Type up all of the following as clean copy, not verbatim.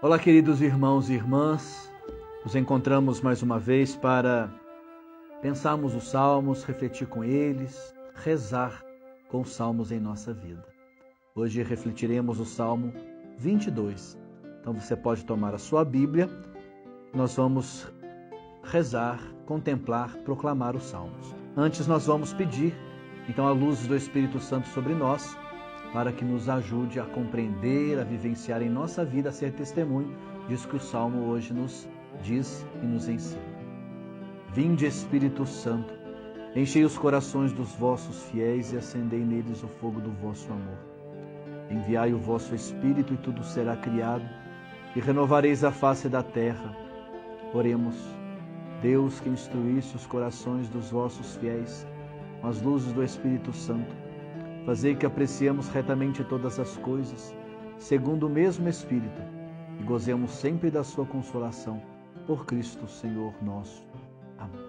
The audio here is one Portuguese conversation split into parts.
Olá, queridos irmãos e irmãs, nos encontramos mais uma vez para pensarmos os salmos, refletir com eles, rezar com os salmos em nossa vida. Hoje refletiremos o Salmo 22. Então você pode tomar a sua Bíblia, nós vamos rezar, contemplar, proclamar os salmos. Antes nós vamos pedir, então, a luz do Espírito Santo sobre nós, para que nos ajude a compreender, a vivenciar em nossa vida, a ser testemunho disso que o Salmo hoje nos diz e nos ensina. Vinde, Espírito Santo, enchei os corações dos vossos fiéis e acendei neles o fogo do vosso amor. Enviai o vosso Espírito e tudo será criado, e renovareis a face da terra. Oremos. Deus, que instruísse os corações dos vossos fiéis com as luzes do Espírito Santo, fazei que apreciemos retamente todas as coisas, segundo o mesmo Espírito, e gozemos sempre da sua consolação, por Cristo Senhor nosso. Amém.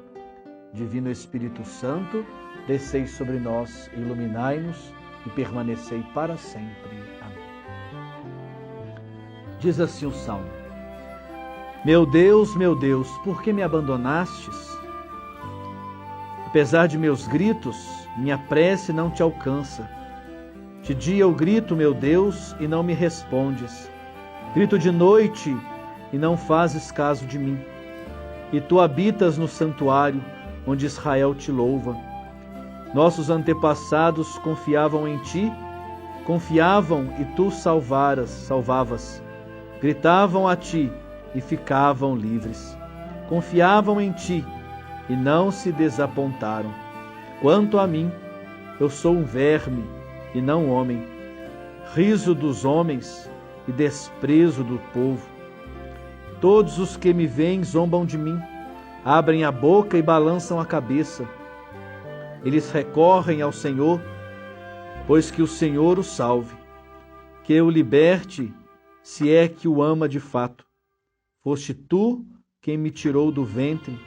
Divino Espírito Santo, descei sobre nós, iluminai-nos e permanecei para sempre. Amém. Diz assim o Salmo: meu Deus, por que me abandonastes? Apesar de meus gritos, minha prece não te alcança. De dia eu grito, meu Deus, e não me respondes. Grito de noite e não fazes caso de mim. E tu habitas no santuário, onde Israel te louva. Nossos antepassados confiavam em ti, confiavam e tu salvavas. Gritavam a ti e ficavam livres. Confiavam em ti e não se desapontaram. Quanto a mim, eu sou um verme e não homem, riso dos homens e desprezo do povo. Todos os que me veem zombam de mim, abrem a boca e balançam a cabeça. Eles recorrem ao Senhor, pois que o Senhor o salve, que o liberte, se é que o ama de fato. Foste tu quem me tirou do ventre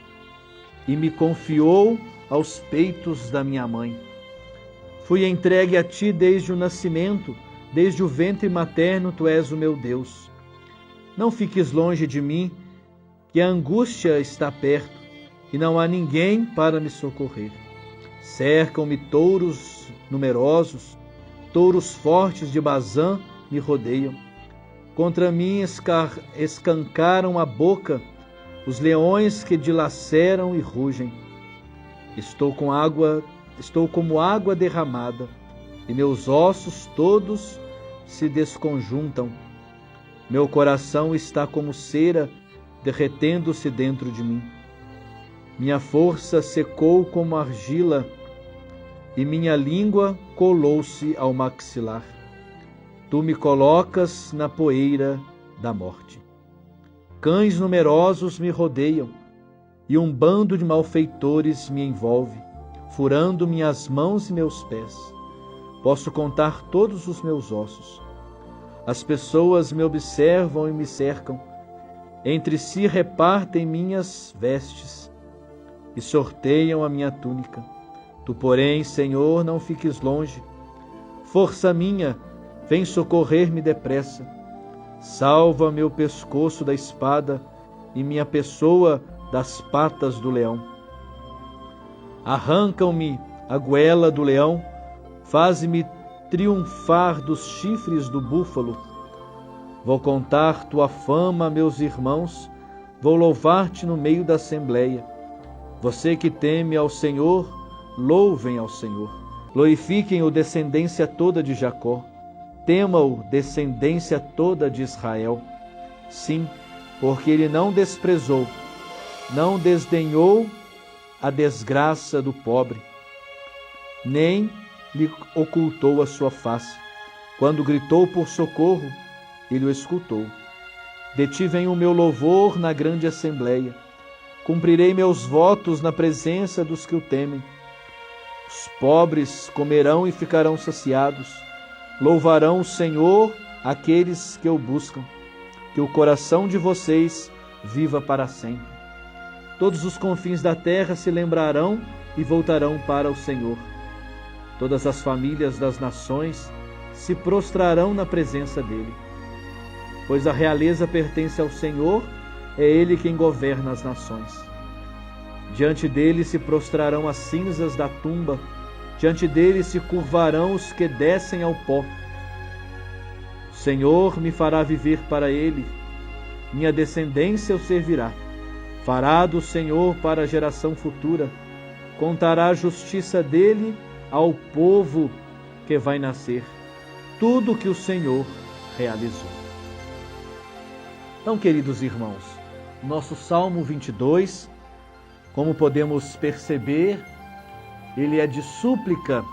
e me confiou aos peitos da minha mãe. Fui entregue a ti desde o nascimento, desde o ventre materno tu és o meu Deus. Não fiques longe de mim, que a angústia está perto, e não há ninguém para me socorrer. Cercam-me touros numerosos, touros fortes de Bazã me rodeiam. Contra mim escancaram a boca os leões que dilaceram e rugem. Estou como água derramada, e meus ossos todos se desconjuntam. Meu coração está como cera derretendo-se dentro de mim. Minha força secou como argila, e minha língua colou-se ao maxilar. Tu me colocas na poeira da morte. Cães numerosos me rodeiam, e um bando de malfeitores me envolve, furando minhas mãos e meus pés. Posso contar todos os meus ossos. As pessoas me observam e me cercam. Entre si repartem minhas vestes e sorteiam a minha túnica. Tu, porém, Senhor, não fiques longe. Força minha, vem socorrer-me depressa. Salva meu pescoço da espada e minha pessoa das patas do leão. Arrancam-me a goela do leão, faze-me triunfar dos chifres do búfalo. Vou contar tua fama a meus irmãos, vou louvar-te no meio da assembleia. Você que teme ao Senhor, louvem ao Senhor. Glorifiquem-o descendência toda de Jacó. Tema-o descendência toda de Israel. Sim, porque ele não desprezou, não desdenhou a desgraça do pobre, nem lhe ocultou a sua face. Quando gritou por socorro, ele o escutou. De ti vem o meu louvor na grande assembleia. Cumprirei meus votos na presença dos que o temem. Os pobres comerão e ficarão saciados. Louvarão o Senhor aqueles que o buscam. Que o coração de vocês viva para sempre. Todos os confins da terra se lembrarão e voltarão para o Senhor. Todas as famílias das nações se prostrarão na presença dele. pois a realeza pertence ao Senhor, é Ele quem governa as nações. Diante dele se prostrarão as cinzas da tumba, diante dele se curvarão os que descem ao pó. O Senhor me fará viver para ele, minha descendência o servirá. Fará do Senhor para a geração futura, contará a justiça dele ao povo que vai nascer, tudo que o Senhor realizou. Então, queridos irmãos, nosso Salmo 22, como podemos perceber, ele é de súplica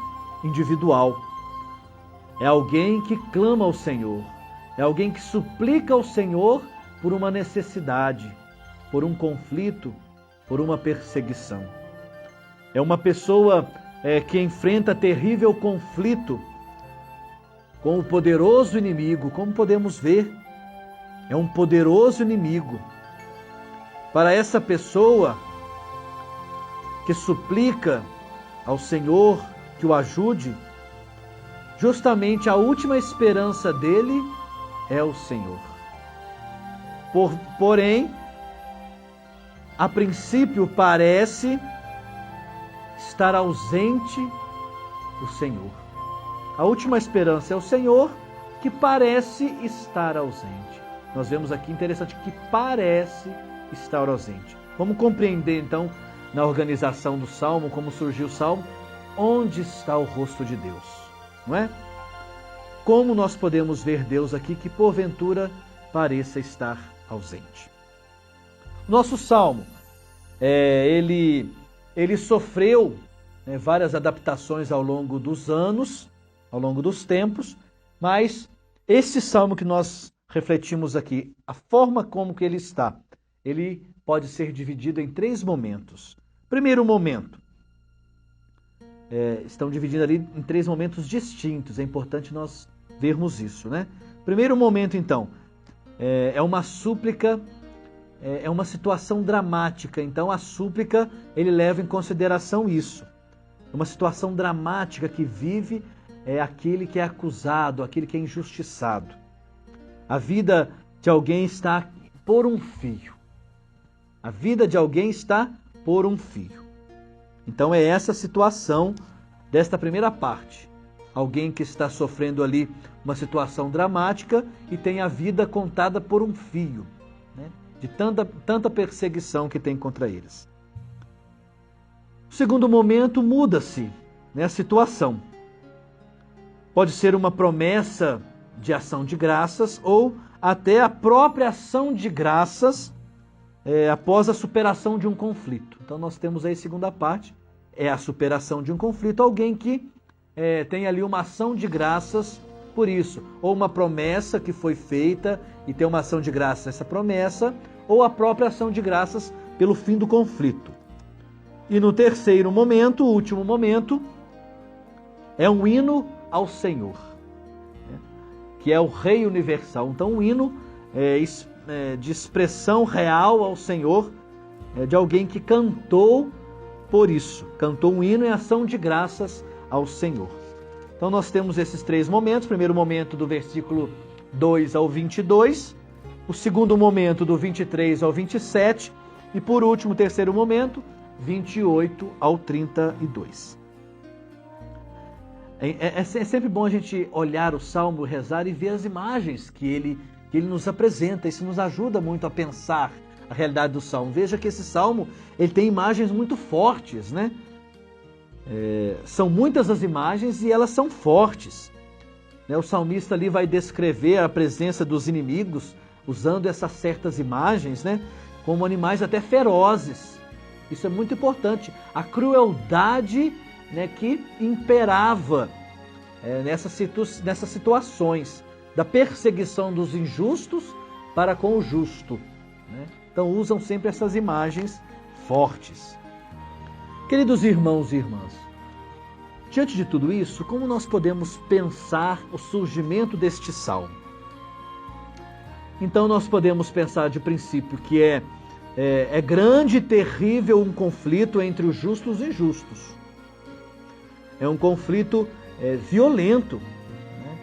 individual. É alguém que clama ao Senhor, é alguém que suplica ao Senhor por uma necessidade, por um conflito, por uma perseguição. É uma pessoa que enfrenta terrível conflito com o poderoso inimigo, como podemos ver. É um poderoso inimigo. Para essa pessoa que suplica ao Senhor que o ajude, justamente a última esperança dele é o Senhor. Porém, a princípio parece estar ausente o Senhor. A última esperança é o Senhor, que parece estar ausente. Nós vemos aqui, interessante, que parece estar ausente. Vamos compreender, então, na organização do Salmo, como surgiu o Salmo, onde está o rosto de Deus, não é? Como nós podemos ver Deus aqui que, porventura, pareça estar ausente. Nosso Salmo, ele sofreu várias adaptações ao longo dos anos, ao longo dos tempos, mas esse Salmo que nós refletimos aqui, a forma como que ele está, ele pode ser dividido em 3 momentos. Primeiro momento, estão divididos ali em 3 momentos distintos, é importante nós vermos isso, né? Primeiro momento, então, é uma súplica, é uma situação dramática, então a súplica, ele leva em consideração isso. Uma situação dramática que vive aquele que é acusado, aquele que é injustiçado. A vida de alguém está por um fio. A vida de alguém está por um fio. Então é essa situação desta primeira parte. Alguém que está sofrendo ali uma situação dramática e tem a vida contada por um fio, né? De tanta perseguição que tem contra eles. O segundo momento muda-se, né, a situação. Pode ser uma promessa de ação de graças ou até a própria ação de graças após a superação de um conflito. Então nós temos aí a segunda parte, é a superação de um conflito, alguém que tem ali uma ação de graças por isso, ou uma promessa que foi feita e tem uma ação de graças essa promessa, ou a própria ação de graças pelo fim do conflito. E no terceiro momento, o último momento, é um hino ao Senhor, que é o Rei Universal. Então, um hino de expressão real ao Senhor, de alguém que cantou por isso. Cantou um hino em ação de graças ao Senhor. Então, nós temos esses 3 momentos. Primeiro momento do versículo 2 ao 22. O segundo momento do 23 ao 27. E, por último, o terceiro momento, 28 ao 32. É sempre bom a gente olhar o Salmo, rezar e ver as imagens que ele nos apresenta. Isso nos ajuda muito a pensar a realidade do Salmo. Veja que esse Salmo ele tem imagens muito fortes, né? São muitas as imagens e elas são fortes. O salmista ali vai descrever a presença dos inimigos usando essas certas imagens, né? Como animais até ferozes. Isso é muito importante. A crueldade, né, que imperava nessas situações da perseguição dos injustos para com o justo, né? Então usam sempre essas imagens fortes. Queridos irmãos e irmãs, diante de tudo isso, como nós podemos pensar o surgimento deste salmo? Então nós podemos pensar de princípio que é grande e terrível um conflito entre os justos e injustos. É um conflito violento, né?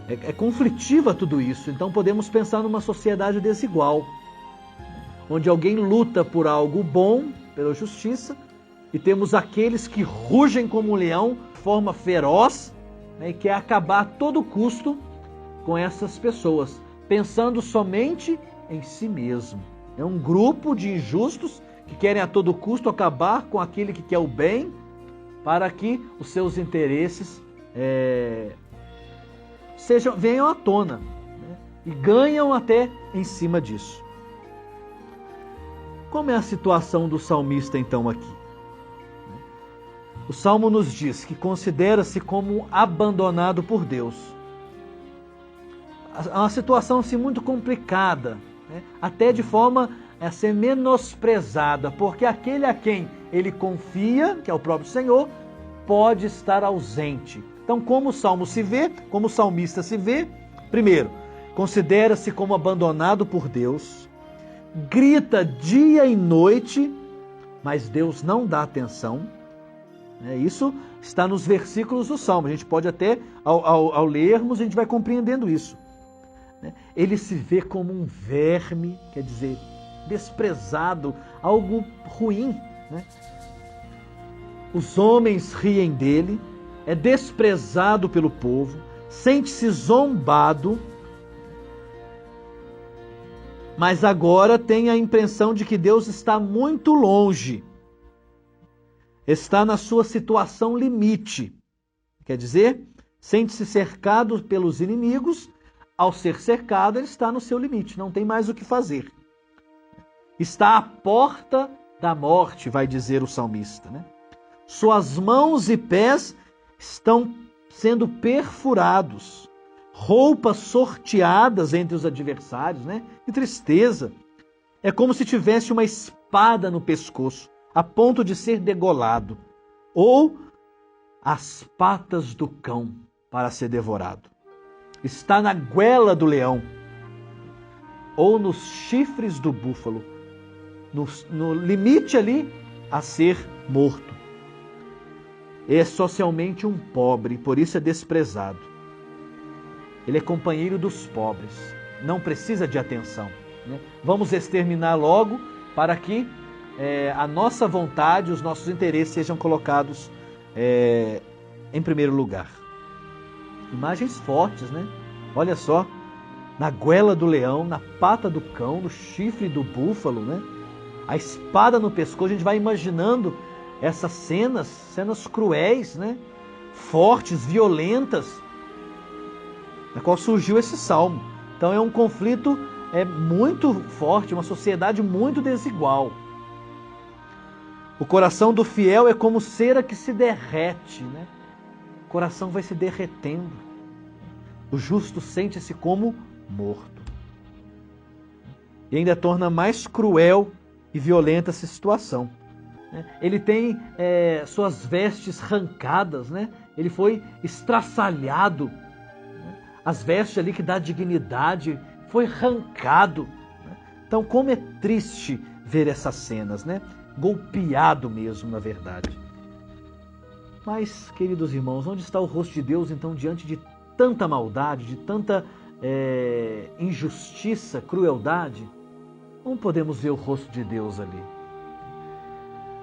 É conflitiva tudo isso. Então podemos pensar numa sociedade desigual, onde alguém luta por algo bom, pela justiça, e temos aqueles que rugem como um leão, de forma feroz, né, e quer acabar a todo custo com essas pessoas, pensando somente em si mesmo. É um grupo de injustos que querem a todo custo acabar com aquele que quer o bem, para que os seus interesses venham à tona, né, e ganham até em cima disso. Como é a situação do salmista então aqui? O Salmo nos diz que considera-se como abandonado por Deus. É uma situação assim, muito complicada, né? Até de forma a ser menosprezada, porque aquele a quem ele confia, que é o próprio Senhor, pode estar ausente. Então, como o Salmo se vê, como o salmista se vê, primeiro, considera-se como abandonado por Deus, grita dia e noite, mas Deus não dá atenção. Isso está nos versículos do Salmo. A gente pode até, ao lermos, a gente vai compreendendo isso. Ele se vê como um verme, quer dizer, desprezado, algo ruim. Os homens riem dele, é desprezado pelo povo, sente-se zombado, mas agora tem a impressão de que Deus está muito longe. Está na sua situação limite. Quer dizer, sente-se cercado pelos inimigos. Ao ser cercado, ele está no seu limite, não tem mais o que fazer. Está à porta da morte, vai dizer o salmista, né? Suas mãos e pés estão sendo perfurados, roupas sorteadas entre os adversários, né? Que tristeza! É como se tivesse uma espada no pescoço, a ponto de ser degolado, ou as patas do cão para ser devorado. Está na goela do leão, ou nos chifres do búfalo, no limite ali a ser morto. É socialmente um pobre, por isso é desprezado. Ele é companheiro dos pobres, não precisa de atenção, né? Vamos exterminar logo para que a nossa vontade, os nossos interesses sejam colocados em primeiro lugar. Imagens fortes, né? Olha só, na goela do leão, na pata do cão, no chifre do búfalo, né? A espada no pescoço, a gente vai imaginando essas cenas cruéis, né? Fortes, violentas, na qual surgiu esse salmo. Então é um conflito muito forte, uma sociedade muito desigual. O coração do fiel é como cera que se derrete, né? O coração vai se derretendo. O justo sente-se como morto. E ainda torna mais cruel e violenta essa situação. Ele tem suas vestes arrancadas, né? Ele foi estraçalhado. As vestes ali que dá dignidade, foi arrancado. Então, como é triste ver essas cenas, né? Golpeado mesmo, na verdade. Mas, queridos irmãos, onde está o rosto de Deus, então, diante de tanta maldade, de tanta injustiça, crueldade? Não podemos ver o rosto de Deus ali.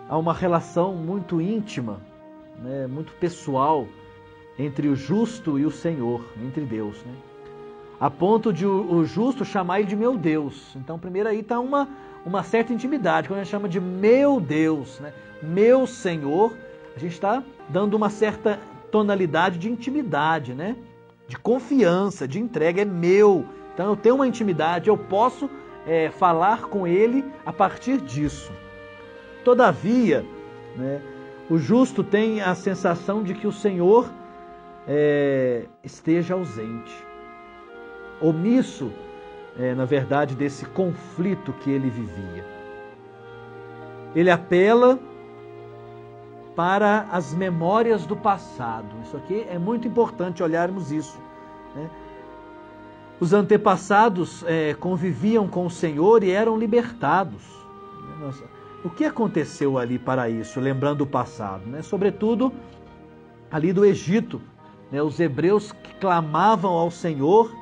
Há uma relação muito íntima, né, muito pessoal, entre o justo e o Senhor, entre Deus, né? A ponto de o justo chamar ele de meu Deus. Então, primeiro aí está uma certa intimidade. Quando a gente chama de meu Deus, né? Meu Senhor, a gente está dando uma certa tonalidade de intimidade, né? De confiança, de entrega, é meu. Então eu tenho uma intimidade, eu posso falar com ele a partir disso. Todavia, né, o justo tem a sensação de que o Senhor esteja ausente, omisso, na verdade, desse conflito que ele vivia. Ele apela para as memórias do passado. Isso aqui é muito importante olharmos isso, né? Os antepassados conviviam com o Senhor e eram libertados. Nossa, o que aconteceu ali para isso, lembrando o passado, né? Sobretudo ali do Egito, né, os hebreus que clamavam ao Senhor,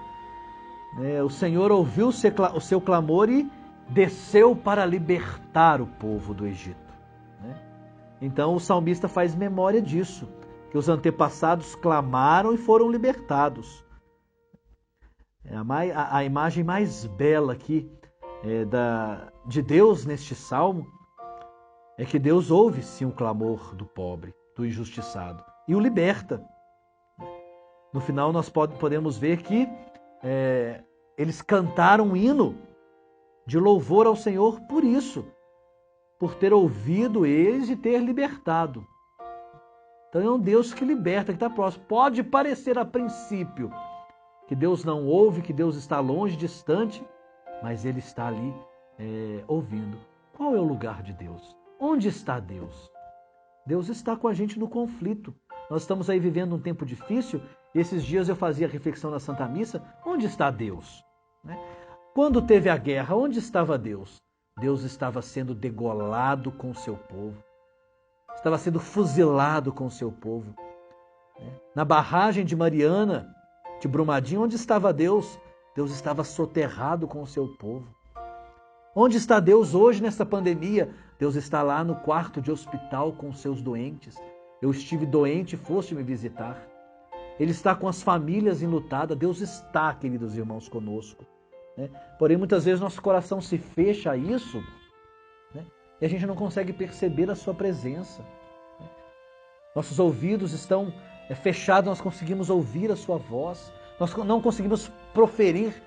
né, o Senhor ouviu o seu clamor e desceu para libertar o povo do Egito. Né? Então o salmista faz memória disso, que os antepassados clamaram e foram libertados. A imagem mais bela aqui de Deus neste salmo é que Deus ouve sim o clamor do pobre, do injustiçado, e o liberta. No final nós podemos ver que eles cantaram um hino de louvor ao Senhor por isso, por ter ouvido eles e ter libertado. Então é um Deus que liberta, que está próximo. Pode parecer a princípio que Deus não ouve, que Deus está longe, distante, mas Ele está ali ouvindo. Qual é o lugar de Deus? Onde está Deus? Deus está com a gente no conflito. Nós estamos aí vivendo um tempo difícil. Esses dias eu fazia a reflexão na Santa Missa. Onde está Deus? Quando teve a guerra, onde estava Deus? Deus estava sendo degolado com o seu povo. Estava sendo fuzilado com o seu povo. Na barragem de Mariana, de Brumadinho, onde estava Deus? Deus estava soterrado com o seu povo. Onde está Deus hoje nessa pandemia? Deus está lá no quarto de hospital com os seus doentes. Eu estive doente e foste me visitar. Ele está com as famílias enlutadas. Deus está, queridos irmãos, conosco. Porém, muitas vezes nosso coração se fecha a isso, e a gente não consegue perceber a sua presença. Nossos ouvidos estão fechados, nós conseguimos ouvir a sua voz. Nós não conseguimos proferir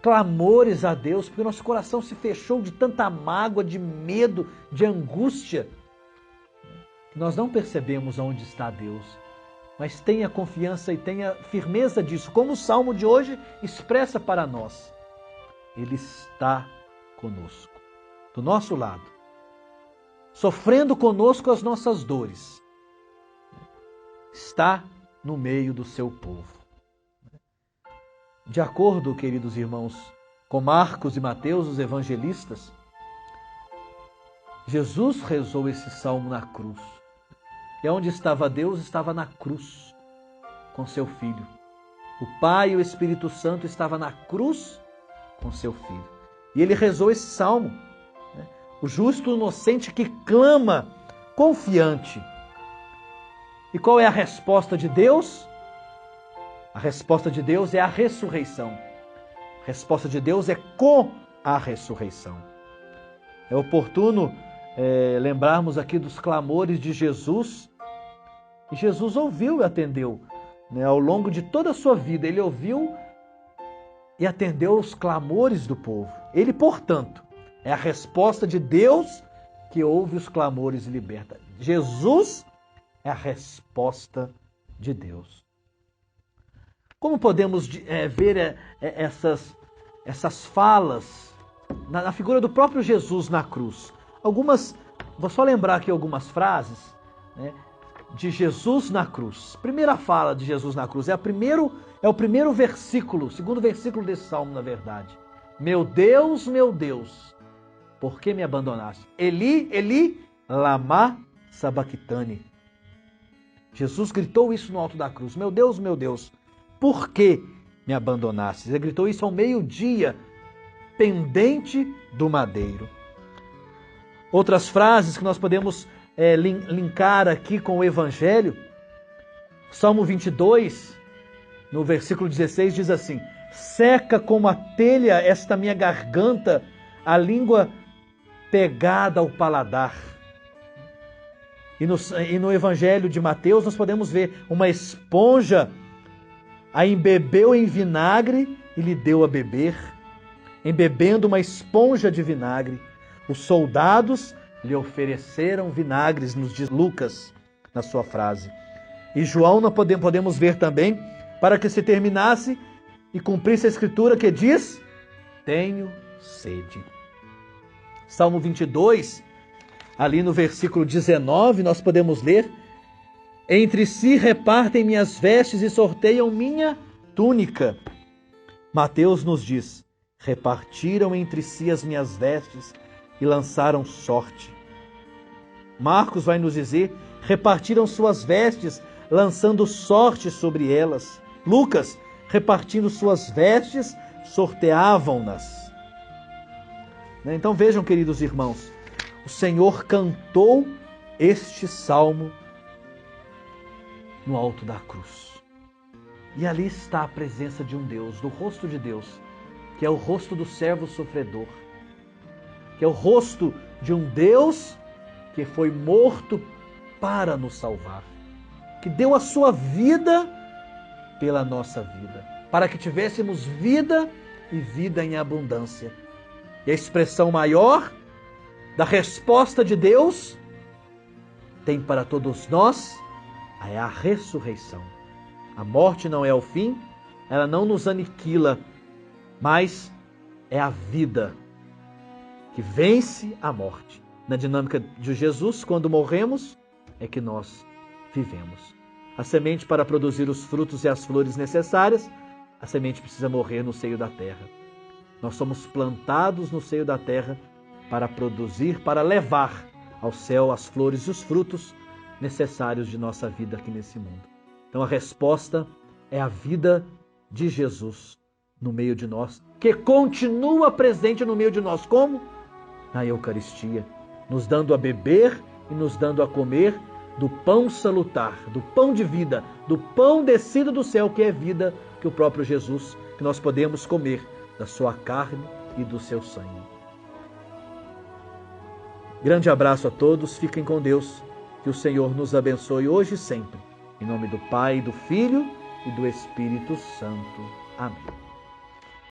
clamores a Deus, porque nosso coração se fechou de tanta mágoa, de medo, de angústia. Nós não percebemos onde está Deus. Mas tenha confiança e tenha firmeza disso, como o Salmo de hoje expressa para nós. Ele está conosco, do nosso lado, sofrendo conosco as nossas dores. Está no meio do seu povo. De acordo, queridos irmãos, com Marcos e Mateus, os evangelistas, Jesus rezou esse salmo na cruz. E onde estava Deus, estava na cruz, com seu Filho. O Pai e o Espírito Santo estavam na cruz com seu Filho. E ele rezou esse salmo. O justo inocente que clama confiante. E qual é a resposta de Deus? A resposta de Deus é a ressurreição. A resposta de Deus é com a ressurreição. É oportuno lembrarmos aqui dos clamores de Jesus. E Jesus ouviu e atendeu. Ao longo de toda a sua vida, ele ouviu e atendeu os clamores do povo. Ele, portanto, é a resposta de Deus que ouve os clamores e liberta. Jesus é a resposta de Deus. Como podemos ver essas falas na figura do próprio Jesus na cruz? Vou só lembrar aqui algumas frases de Jesus na cruz. Primeira fala de Jesus na cruz é o primeiro versículo, segundo versículo desse salmo, na verdade. Meu Deus, por que me abandonaste? Eli, Eli, lama sabachthani. Jesus gritou isso no alto da cruz. Meu Deus, por que me abandonaste? Ele gritou isso ao meio-dia, pendente do madeiro. Outras frases que nós podemos linkar aqui com o Evangelho. Salmo 22, no versículo 16, diz assim: seca como a telha esta minha garganta, a língua pegada ao paladar. E no Evangelho de Mateus nós podemos ver uma esponja a embebeu em vinagre e lhe deu a beber, embebendo uma esponja de vinagre. Os soldados lhe ofereceram vinagres, nos diz Lucas na sua frase. E João nós podemos ver também, para que se terminasse e cumprisse a escritura que diz: tenho sede. Salmo 22, ali no versículo 19, nós podemos ler: entre si repartem minhas vestes e sorteiam minha túnica. Mateus nos diz: repartiram entre si as minhas vestes e lançaram sorte. Marcos vai nos dizer: repartiram suas vestes, lançando sorte sobre elas. Lucas, repartindo suas vestes, sorteavam-nas. Então vejam, queridos irmãos, o Senhor cantou este salmo no alto da cruz. E ali está a presença de um Deus, do rosto de Deus, que é o rosto do servo sofredor, que é o rosto de um Deus que foi morto para nos salvar, que deu a sua vida pela nossa vida, para que tivéssemos vida e vida em abundância. E a expressão maior da resposta de Deus tem para todos nós é a ressurreição. A morte não é o fim, ela não nos aniquila, mas é a vida que vence a morte. Na dinâmica de Jesus, quando morremos, é que nós vivemos. A semente, para produzir os frutos e as flores necessárias, a semente precisa morrer no seio da terra. Nós somos plantados no seio da terra para produzir, para levar ao céu as flores e os frutos necessários de nossa vida aqui nesse mundo. Então a resposta é a vida de Jesus no meio de nós, que continua presente no meio de nós. Como? Na Eucaristia, nos dando a beber e nos dando a comer do pão salutar, do pão de vida, do pão descido do céu, que é vida, que o próprio Jesus, que nós podemos comer da sua carne e do seu sangue. Grande abraço a todos, fiquem com Deus, que o Senhor nos abençoe hoje e sempre. Em nome do Pai, do Filho e do Espírito Santo. Amém.